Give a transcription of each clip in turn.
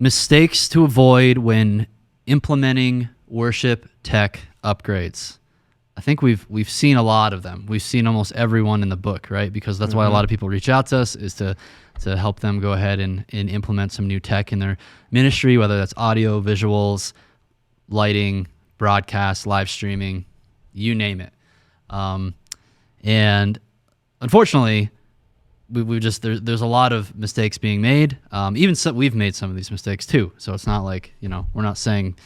Mistakes to avoid when implementing worship tech upgrades. I think we've seen a lot of them. We've seen almost everyone in the book, right? Because that's why a lot of people reach out to us, is to help them go ahead and implement some new tech in their ministry, whether that's audio, visuals, lighting, broadcast, live streaming, you name it. And unfortunately, we just there's a lot of mistakes being made. Even so, we've made some of these mistakes too. So it's not like, we're not saying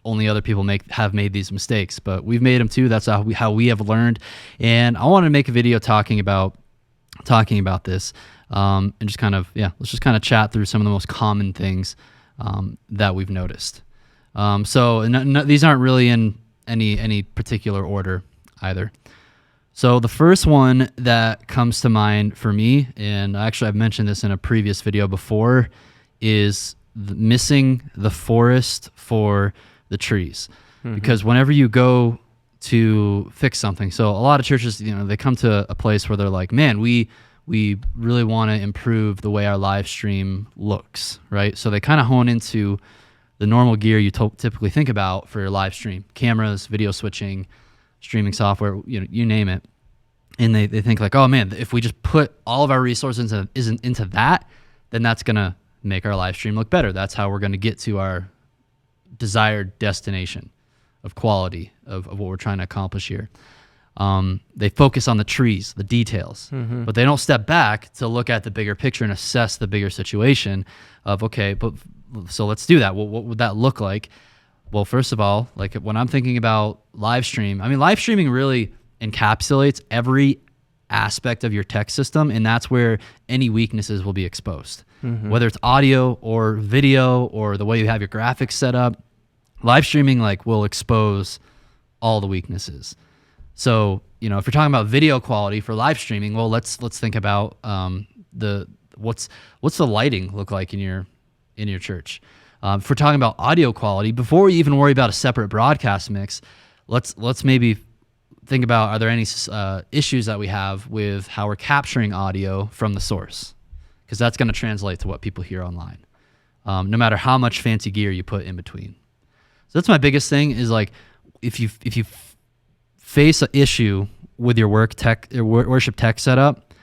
only other people have made these mistakes, but we've made them too. That's how we have learned. And I wanted to make a video talking about this, and just let's just kind of chat through some of the most common things that we've noticed. So these aren't really in any particular order either. So the first one that comes to mind for me, and actually I've mentioned this in a previous video before, is missing the forest for the trees. Because whenever you go to fix something, so a lot of churches, they come to a place where they're like, man, we really want to improve the way our live stream looks, right? So they kind of hone into the normal gear you typically think about for your live stream: cameras, video switching, streaming software, you name it. And they think like, oh man, if we just put all of our resources into that, then that's going to make our live stream look better. That's how we're going to get to our desired destination of quality of what we're trying to accomplish here. They focus on the trees, the details, but they don't step back to look at the bigger picture and assess the bigger situation of, okay, but so let's do that. What would that look like? Well, first of all, like when I'm thinking about live streaming really encapsulates every aspect of your tech system, and that's where any weaknesses will be exposed. Whether it's audio or video or the way you have your graphics set up, live streaming will expose all the weaknesses. So, if you're talking about video quality for live streaming, well, let's think about what's the lighting look like in your church. If we're talking about audio quality, before we even worry about a separate broadcast mix, let's maybe think about, are there any issues that we have with how we're capturing audio from the source? Because that's going to translate to what people hear online, no matter how much fancy gear you put in between. So that's my biggest thing, is like, if you face an issue with your worship tech setup,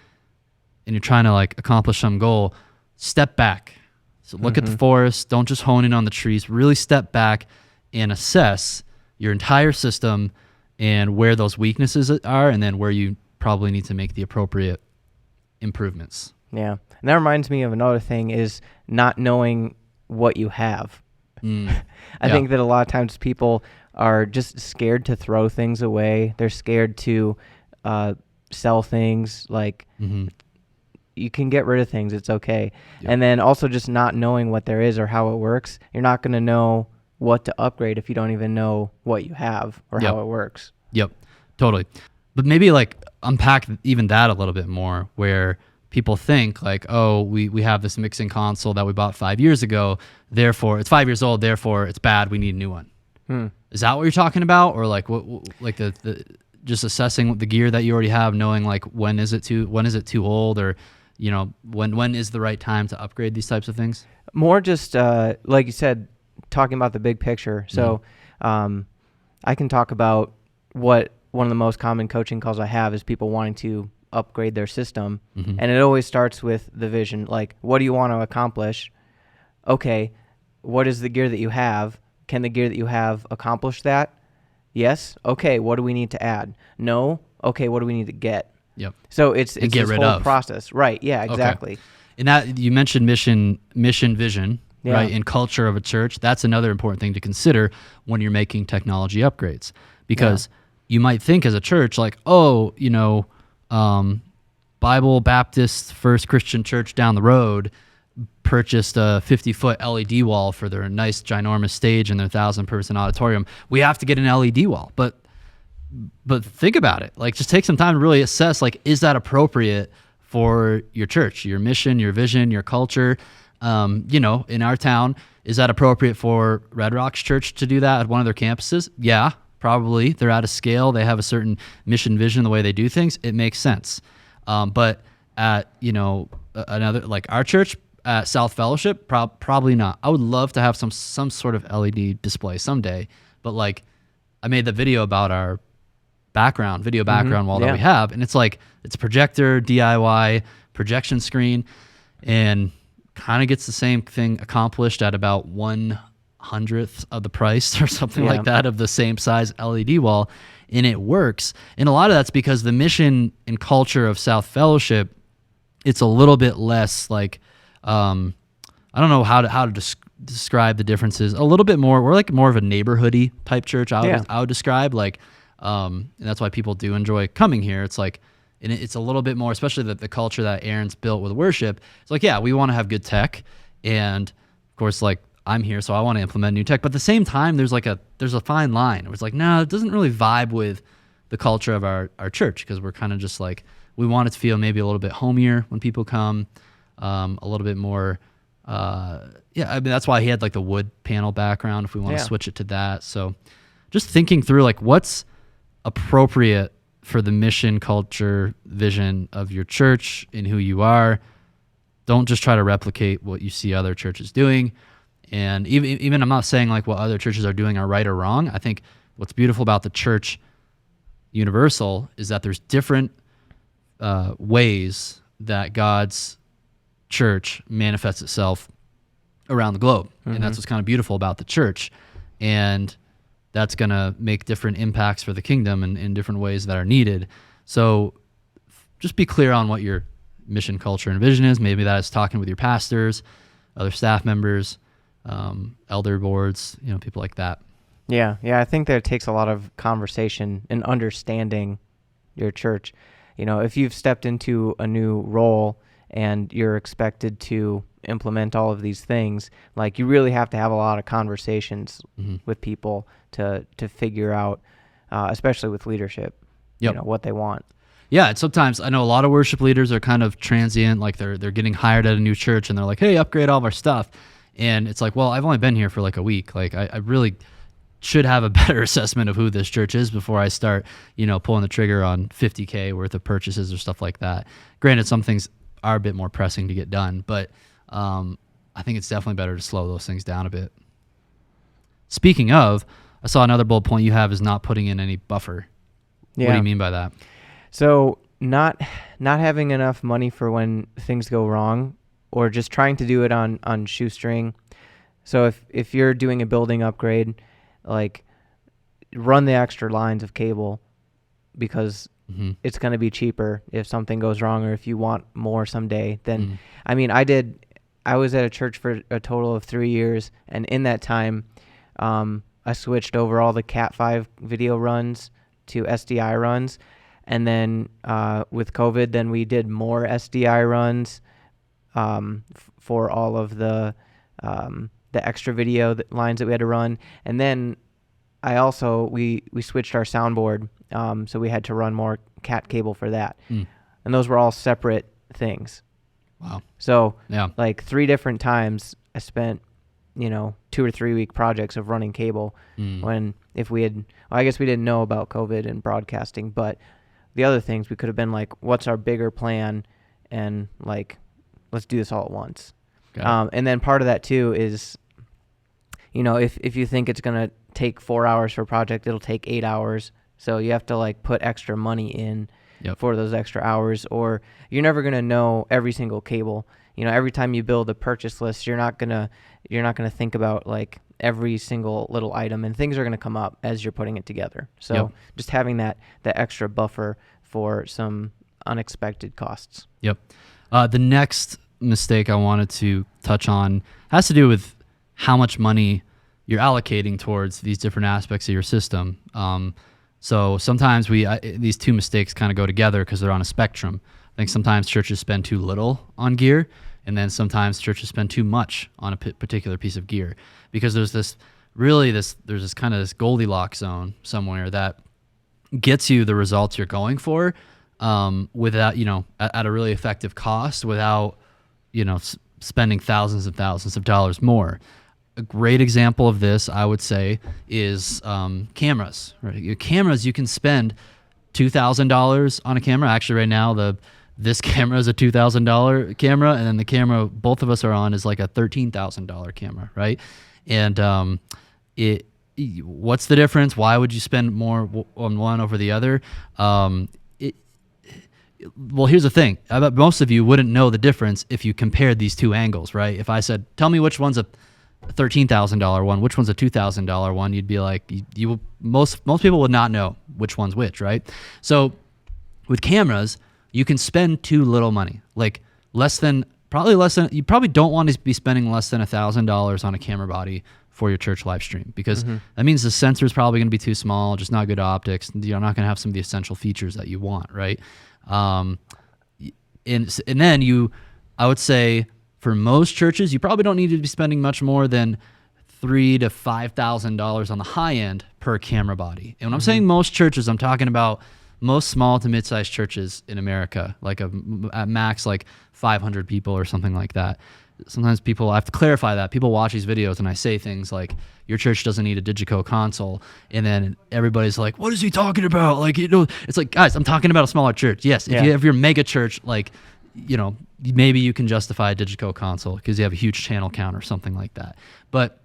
and you're trying to accomplish some goal, step back. So look at the forest. Don't just hone in on the trees. Really step back and assess your entire system and where those weaknesses are, and then where you probably need to make the appropriate improvements. Yeah. And that reminds me of another thing, is not knowing what you have. I think that a lot of times people are just scared to throw things away. They're scared to sell things. You can get rid of things. It's okay. Yep. And then also just not knowing what there is or how it works. You're not going to know what to upgrade if you don't even know what you have or how it works. Yep, totally. But maybe unpack even that a little bit more, where people think oh, we have this mixing console that we bought 5 years ago, therefore it's 5 years old, therefore it's bad, we need a new one. Is that what you're talking about? Or the just assessing the gear that you already have, knowing when is it too old, or when is the right time to upgrade these types of things? More just like you said, talking about the big picture. So I can talk about what one of the most common coaching calls I have is people wanting to upgrade their system. And it always starts with the vision. What do you want to accomplish? Okay, what is the gear that you have? Can the gear that you have accomplish that? Yes. Okay, what do we need to add? No. Okay, what do we need to get? Yep. So it's this whole process. Right, yeah, exactly. Okay. And that, you mentioned mission vision, right, and culture of a church. That's another important thing to consider when you're making technology upgrades, because you might think as a church Bible Baptist First Christian Church down the road purchased a 50-foot LED wall for their nice ginormous stage in their 1,000-person auditorium. We have to get an LED wall, but think about it. Just take some time to really assess, is that appropriate for your church, your mission, your vision, your culture? In our town, is that appropriate for Red Rocks Church to do that at one of their campuses? Yeah, probably. They're at a scale. They have a certain mission, vision, the way they do things. It makes sense. But at, another, our church, at South Fellowship, probably not. I would love to have some sort of LED display someday, but like I made the video about our video background wall that we have, and it's like it's a projector, DIY projection screen, and kind of gets the same thing accomplished at about 1/100th of the price or something like that of the same size LED wall, and it works. And a lot of that's because the mission and culture of South Fellowship, it's a little bit less like I don't know how to describe the differences. A little bit more, we're like more of a neighborhoody type church. I would describe like, and that's why people do enjoy coming here. It's like, and it's a little bit more, especially the culture that Aaron's built with worship. It's like, yeah, we want to have good tech, and of course, like I'm here, so I want to implement new tech. But at the same time, there's a fine line. It's like, no, it doesn't really vibe with the culture of our church, because we're kind of just like, we want it to feel maybe a little bit homier when people come, a little bit more. I mean, that's why he had like the wood panel background, if we want to switch it to that. So just thinking through like what's appropriate for the mission, culture, vision of your church and who you are. Don't just try to replicate what you see other churches doing. And even I'm not saying like what other churches are doing are right or wrong. I think what's beautiful about the church universal is that there's different ways that God's church manifests itself around the globe. And that's what's kind of beautiful about the church. And that's going to make different impacts for the kingdom in different ways that are needed. So just be clear on what your mission, culture, and vision is. Maybe that is talking with your pastors, other staff members, elder boards, people like that. Yeah. I think that it takes a lot of conversation and understanding your church. If you've stepped into a new role and you're expected to implement all of these things, like you really have to have a lot of conversations with people to figure out, especially with leadership, what they want. Yeah, and sometimes I know a lot of worship leaders are kind of transient, like they're getting hired at a new church and they're like, hey, upgrade all of our stuff. And it's like, well, I've only been here for like a week. Like I really should have a better assessment of who this church is before I start, pulling the trigger on $50K worth of purchases or stuff like that. Granted, some things are a bit more pressing to get done, but I think it's definitely better to slow those things down a bit. Speaking of, I saw another bullet point you have is not putting in any buffer. Yeah. What do you mean by that? So not having enough money for when things go wrong, or just trying to do it on shoestring. So if you're doing a building upgrade, like run the extra lines of cable, because it's going to be cheaper if something goes wrong, or if you want more someday. Then I mean, I was at a church for a total of 3 years, and in that time I switched over all the Cat 5 video runs to SDI runs. And then with COVID, then we did more SDI runs for all of the extra video lines that we had to run. And then we switched our soundboard, so we had to run more Cat cable for that. And those were all separate things. Wow. So like 3 different times I spent 2 or 3 week projects of running cable, when I guess we didn't know about COVID and broadcasting, but the other things we could have been like, what's our bigger plan, and like, let's do this all at once. And then part of that too is, if you think it's going to take 4 hours for a project, it'll take 8 hours. So you have to like put extra money in for those extra hours, or you're never going to know every single cable. Every time you build a purchase list, you're not going to think about like every single little item, and things are going to come up as you're putting it together. So just having that extra buffer for some unexpected costs. Yep. The next mistake I wanted to touch on has to do with how much money you're allocating towards these different aspects of your system. So sometimes these two mistakes kind of go together because they're on a spectrum. I think sometimes churches spend too little on gear, and then sometimes churches spend too much on a particular piece of gear, because there's this kind of this goldilocks zone somewhere that gets you the results you're going for, without, at a really effective cost, without, spending thousands and thousands of dollars more. A great example of this, I would say, is cameras. Right? Your cameras, you can spend $2,000 on a camera. Actually, right now, the this camera is a $2,000 camera, and then the camera both of us are on is like a $13,000 camera, right? And what's the difference? Why would you spend more on one over the other? Well, here's the thing. I bet most of you wouldn't know the difference if you compared these two angles, right? If I said, tell me which one's a $13,000 one, which one's a $2,000 one, you'd be like, most people would not know which one's which, right? So with cameras, you can spend too little money, like you probably don't want to be spending less than $1,000 on a camera body for your church live stream, because that means the sensor is probably going to be too small, just not good optics. You're not going to have some of the essential features that you want, right? And then I would say for most churches, you probably don't need to be spending much more than $3,000 to $5,000 on the high end per camera body. And when I'm saying most churches, I'm talking about most small to mid-sized churches in America, like at max like 500 people or something like that. Sometimes I have to clarify that. People watch these videos and I say things like, your church doesn't need a Digico console. And then everybody's like, what is he talking about? Like, it's like, guys, I'm talking about a smaller church. Yes, if you're a mega church, like, maybe you can justify a Digico console because you have a huge channel count or something like that. But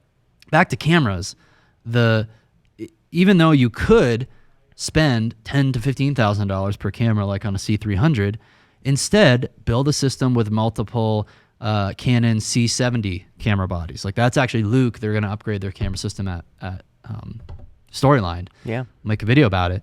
back to cameras, even though you could spend $10,000 to $15,000 per camera like on a C300, instead build a system with multiple Canon C70 camera bodies. Like that's actually Luke. They're going to upgrade their camera system at Storyline. Yeah, make a video about it.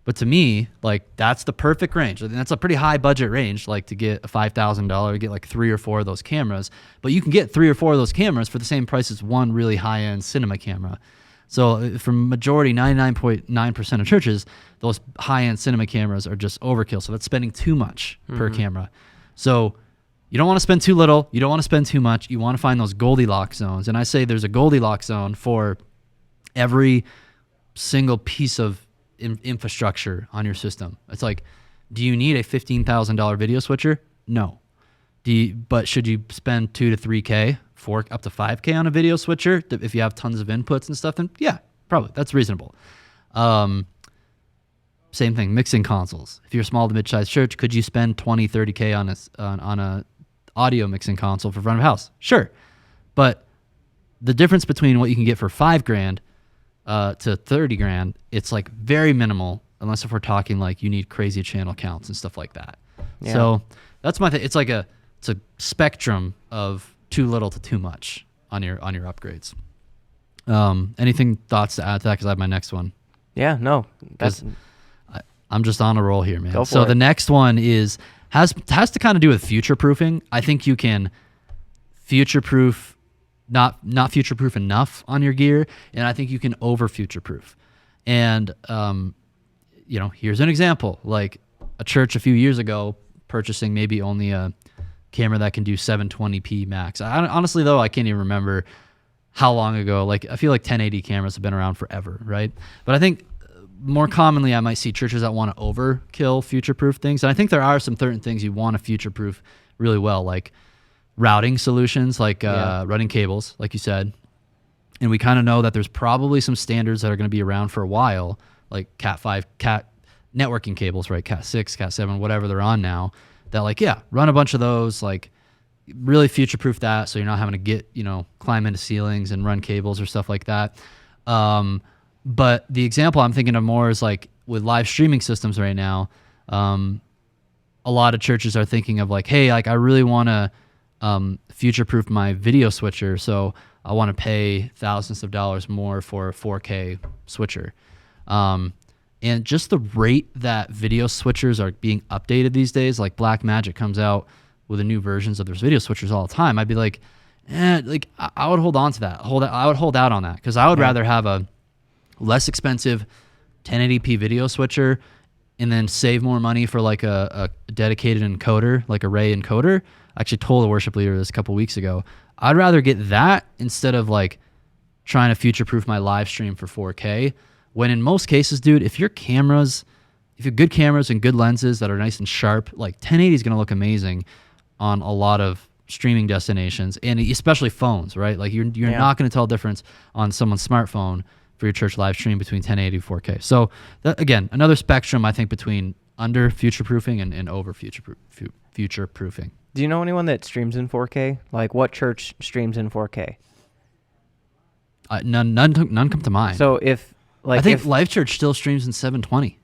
But to me, like that's the perfect range. And that's a pretty high budget range, like to get a $5,000, get like 3 or 4 of those cameras. But you can get 3 or 4 of those cameras for the same price as one really high-end cinema camera. So for majority, 99.9% of churches, those high-end cinema cameras are just overkill. So that's spending too much per camera. So you don't want to spend too little. You don't want to spend too much. You want to find those Goldilocks zones. And I say there's a Goldilocks zone for every single piece of infrastructure on your system. It's like, do you need a $15,000 video switcher? No. But should you spend $2,000 to $3,000, up to $5,000 on a video switcher if you have tons of inputs and stuff? Then yeah, probably that's reasonable. Same thing, mixing consoles. If you're a small to mid-sized church, could you spend $20,000, $30,000 on a audio mixing console for front of house? Sure, but the difference between what you can get for $5,000 to $30,000, it's like very minimal, unless if we're talking like you need crazy channel counts and stuff like that. Yeah. So that's my thing. It's like it's a spectrum of too little to too much on your upgrades. Anything thoughts to add to that? Because I have my next one. Yeah, no, I'm just on a roll here, man. So the next one has to kind of do with future proofing. I think you can future proof. Not future-proof enough on your gear, and I think you can over-future-proof. And, here's an example. Like a church a few years ago purchasing maybe only a camera that can do 720p max. Honestly, though, I can't even remember how long ago. Like I feel like 1080 cameras have been around forever, right? But I think more commonly I might see churches that want to overkill future-proof things. And I think there are some certain things you want to future-proof really well, like routing solutions, like running cables, like you said. And we kind of know that there's probably some standards that are going to be around for a while, like Cat5, Cat networking cables, right? Cat6, Cat7, whatever they're on now, that run a bunch of those, like really future-proof that so you're not having to get, climb into ceilings and run cables or stuff like that. But the example I'm thinking of more is like with live streaming systems right now, a lot of churches are thinking of like, hey, like I really want to future-proof my video switcher, so I want to pay thousands of dollars more for a 4K switcher. And just the rate that video switchers are being updated these days, like Blackmagic comes out with the new versions of their video switchers all the time. I'd be like, I would hold on to that. I would hold out on that because I would rather have a less expensive 1080p video switcher and then save more money for like a dedicated encoder, like a Ray encoder. I actually told the worship leader this a couple weeks ago. I'd rather get that instead of like trying to future-proof my live stream for 4K. When in most cases, dude, if you have good cameras and good lenses that are nice and sharp, like 1080 is going to look amazing on a lot of streaming destinations and especially phones, right? Like you're not going to tell a difference on someone's smartphone for your church live stream between 1080 and 4K. So that, again, another spectrum I think between under future proofing and over future proofing. Do you know anyone that streams in 4K? Like, what church streams in 4K? None come to mind. So if like I think if, Life Church still streams in 720.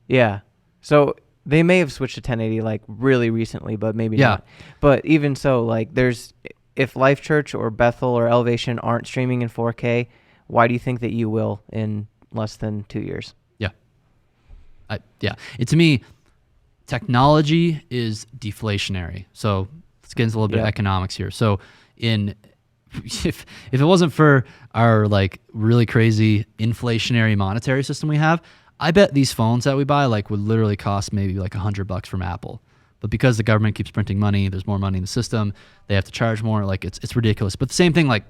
yeah, so they may have switched to 1080 like really recently, but maybe Yeah. not. But even so, like if Life Church or Bethel or Elevation aren't streaming in 4K, why do you think that you will in less than 2 years? Yeah. To me, technology is deflationary. So let's get into a little bit of economics here. So if it wasn't for our like really crazy inflationary monetary system we have, I bet these phones that we buy like would literally cost maybe like $100 from Apple. But because the government keeps printing money, there's more money in the system, they have to charge more. Like it's ridiculous. But the same thing, like,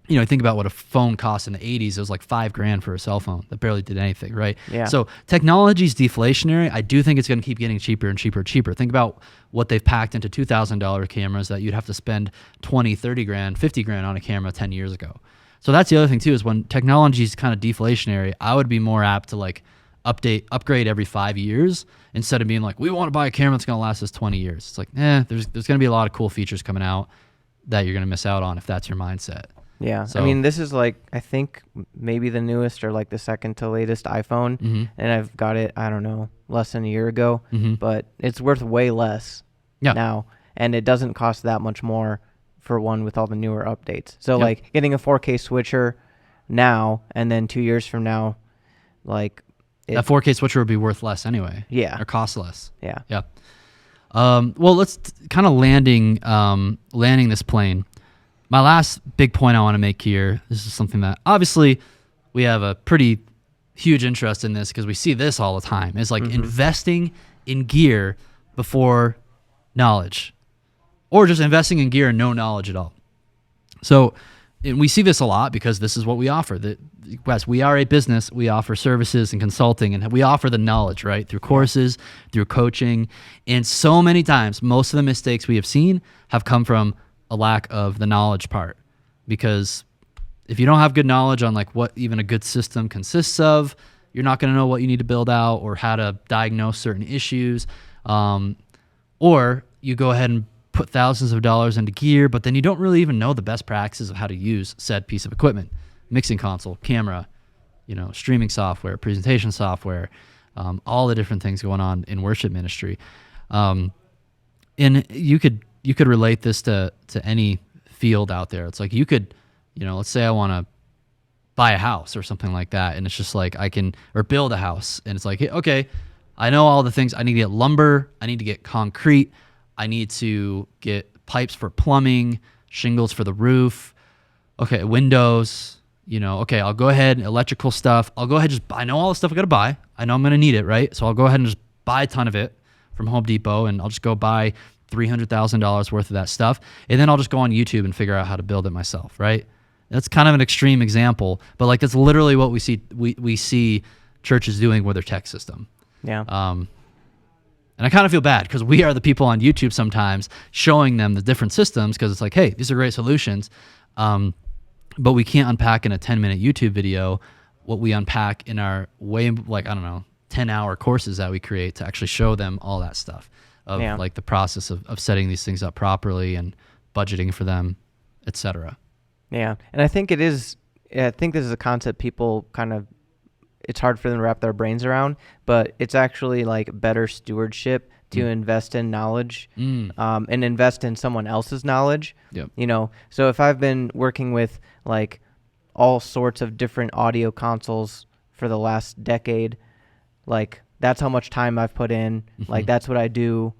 you know, think about what a phone cost in the 80s. It was like $5,000 for a cell phone that barely did anything, right? Yeah. So technology is deflationary. I do think it's going to keep getting cheaper and cheaper and cheaper. Think about what they've packed into $2,000 cameras that you'd have to spend 20, 30 grand, 50 grand on a camera 10 years ago. So that's the other thing too, is when technology is kind of deflationary, I would be more apt to like upgrade every 5 years instead of being like, we want to buy a camera that's going to last us 20 years. It's like, there's going to be a lot of cool features coming out that you're going to miss out on if that's your mindset. Yeah. So, I mean, this is like, I think maybe the newest or like the second to latest iPhone. mm-hmm. And I've got it, I don't know, less than a year ago, Mm-hmm. but it's worth way less Yeah. now. And it doesn't cost that much more for one with all the newer updates. So Yep. like getting a 4K switcher now and then 2 years from now, like That 4K switcher would be worth less anyway. Yeah. Or cost less. Yeah. Yeah. Well, let's kind of landing this plane. My last big point I want to make here, this is something that obviously we have a pretty huge interest in this because we see this all the time, is like investing in gear before knowledge, or just investing in gear and no knowledge at all. So and we see this a lot because this is what we offer. Wes, we are a business. We offer services and consulting, and we offer the knowledge, right? Through courses, through coaching. And so many times, most of the mistakes we have seen have come from a lack of the knowledge part. Because if you don't have good knowledge on like what even a good system consists of, you're not going to know what you need to build out or how to diagnose certain issues. Or you go ahead and put thousands of dollars into gear, but then you don't really even know the best practices of how to use said piece of equipment. Mixing console, camera, streaming software, presentation software, all the different things going on in worship ministry. And you could relate this to any field out there. It's like you could, let's say I want to buy a house or something like that, and it's just like or build a house, and it's like, okay, I know all the things. I need to get lumber, I need to get concrete, I need to get pipes for plumbing, shingles for the roof, okay, windows, okay, I'll go ahead, electrical stuff, I'll go ahead, I know all the stuff I gotta buy, I know I'm gonna need it, right? So I'll go ahead and just buy a ton of it from Home Depot, and I'll just go buy $300,000 worth of that stuff, and then I'll just go on YouTube and figure out how to build it myself, right? That's kind of an extreme example, but like that's literally what we see churches doing with their tech system. Yeah. And I kind of feel bad because we are the people on YouTube sometimes showing them the different systems because it's like, hey, these are great solutions, but we can't unpack in a 10-minute YouTube video what we unpack in our 10-hour courses that we create to actually show them all that stuff of like the process of setting these things up properly and budgeting for them, etc. Yeah, and I think this is a concept people it's hard for them to wrap their brains around, but it's actually like better stewardship to invest in knowledge and invest in someone else's knowledge. Yep. So if I've been working with like all sorts of different audio consoles for the last decade, like that's how much time I've put in. Like that's what I do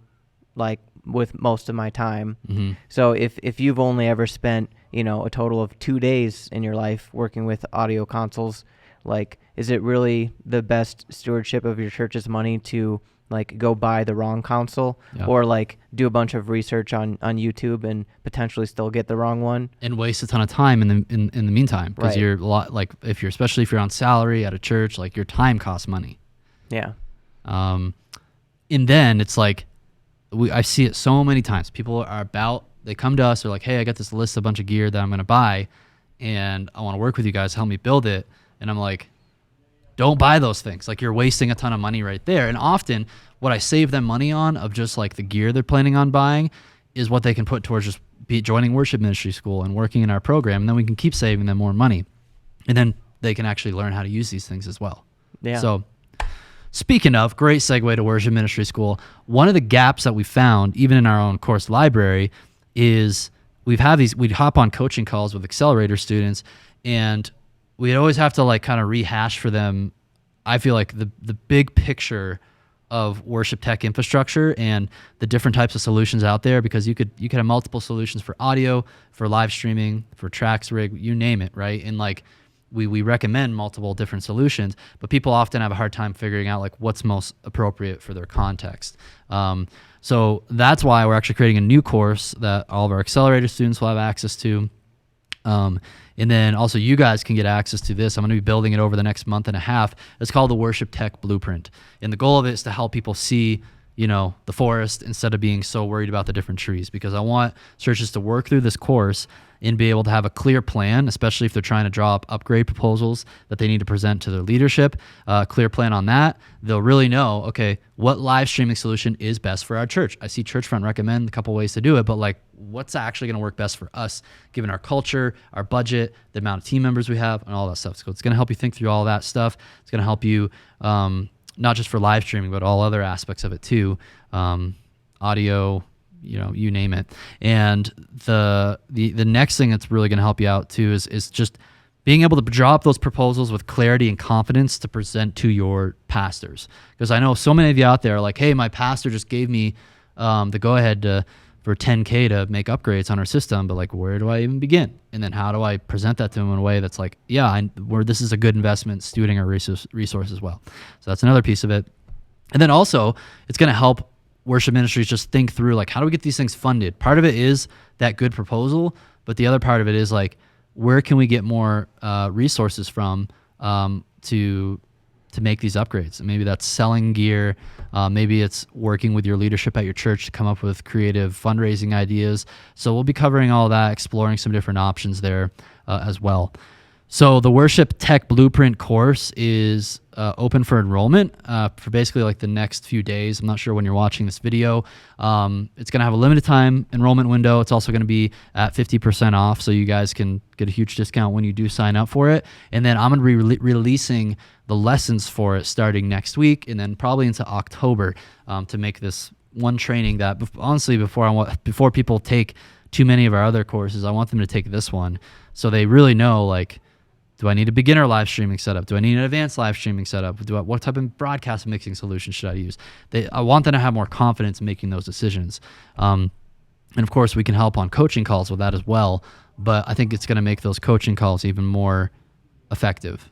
like with most of my time. So if you've only ever spent, a total of 2 days in your life working with audio consoles, like, is it really the best stewardship of your church's money to like go buy the wrong console or like do a bunch of research on YouTube and potentially still get the wrong one and waste a ton of time in the meantime because you're a lot like especially if you're on salary at a church, like your time costs money. Yeah. And then it's like I see it so many times. People they come to us, they're like, hey, I got this list of a bunch of gear that I'm going to buy and I want to work with you guys, help me build it. And I'm like, don't buy those things. Like, you're wasting a ton of money right there. And often what I save them money on of just like the gear they're planning on buying is what they can put towards just joining worship ministry school and working in our program. And then we can keep saving them more money. And then they can actually learn how to use these things as well. Yeah. So speaking of, great segue to worship ministry school. One of the gaps that we found, even in our own course library, is we'd hop on coaching calls with accelerator students, and we'd always have to like kind of rehash for them, I feel like, the big picture of worship tech infrastructure and the different types of solutions out there, because you could have multiple solutions for audio, for live streaming, for tracks rig, you name it, right? And like we recommend multiple different solutions, but people often have a hard time figuring out like what's most appropriate for their context. So that's why we're actually creating a new course that all of our accelerator students will have access to. And then also you guys can get access to this. I'm going to be building it over the next month and a half. It's called the Worship Tech Blueprint. And the goal of it is to help people see, the forest instead of being so worried about the different trees, because I want churches to work through this course and be able to have a clear plan, especially if they're trying to draw up upgrade proposals that they need to present to their leadership. Clear plan on that. They'll really know, okay, what live streaming solution is best for our church. I see Churchfront recommend a couple ways to do it, but like, what's actually going to work best for us, given our culture, our budget, the amount of team members we have, and all that stuff. So it's going to help you think through all that stuff. It's going to help you, not just for live streaming, but all other aspects of it too. Audio, you name it. And the next thing that's really going to help you out too is just being able to draw up those proposals with clarity and confidence to present to your pastors. Because I know so many of you out there are like, hey, my pastor just gave me the go-ahead for $10K to make upgrades on our system, but like, where do I even begin? And then how do I present that to them in a way that's like, where this is a good investment stewarding our resource as well. So that's another piece of it. And then also, it's going to help worship ministries just think through, like, how do we get these things funded? Part of it is that good proposal, but the other part of it is like, where can we get more resources from to make these upgrades? And maybe that's selling gear. Maybe it's working with your leadership at your church to come up with creative fundraising ideas. So we'll be covering all that, exploring some different options there as well. So the Worship Tech Blueprint course is open for enrollment for basically like the next few days. I'm not sure when you're watching this video. It's going to have a limited time enrollment window. It's also going to be at 50% off, so you guys can get a huge discount when you do sign up for it. And then I'm going to be releasing the lessons for it starting next week, and then probably into October to make this one training that, honestly, before people take too many of our other courses, I want them to take this one so they really know, like, do I need a beginner live streaming setup? Do I need an advanced live streaming setup? What type of broadcast mixing solution should I use? I want them to have more confidence in making those decisions. And of course, we can help on coaching calls with that as well. But I think it's going to make those coaching calls even more effective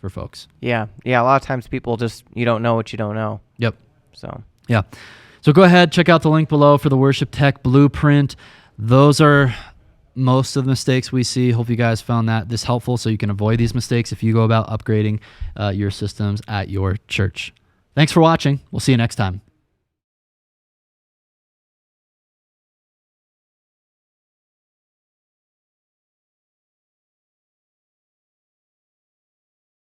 for folks. Yeah. A lot of times people you don't know what you don't know. Yep. So go ahead, check out the link below for the Worship Tech Blueprint. Those are most of the mistakes we see. Hope you guys found this helpful so you can avoid these mistakes if you go about upgrading your systems at your church. Thanks for watching. We'll see you next time.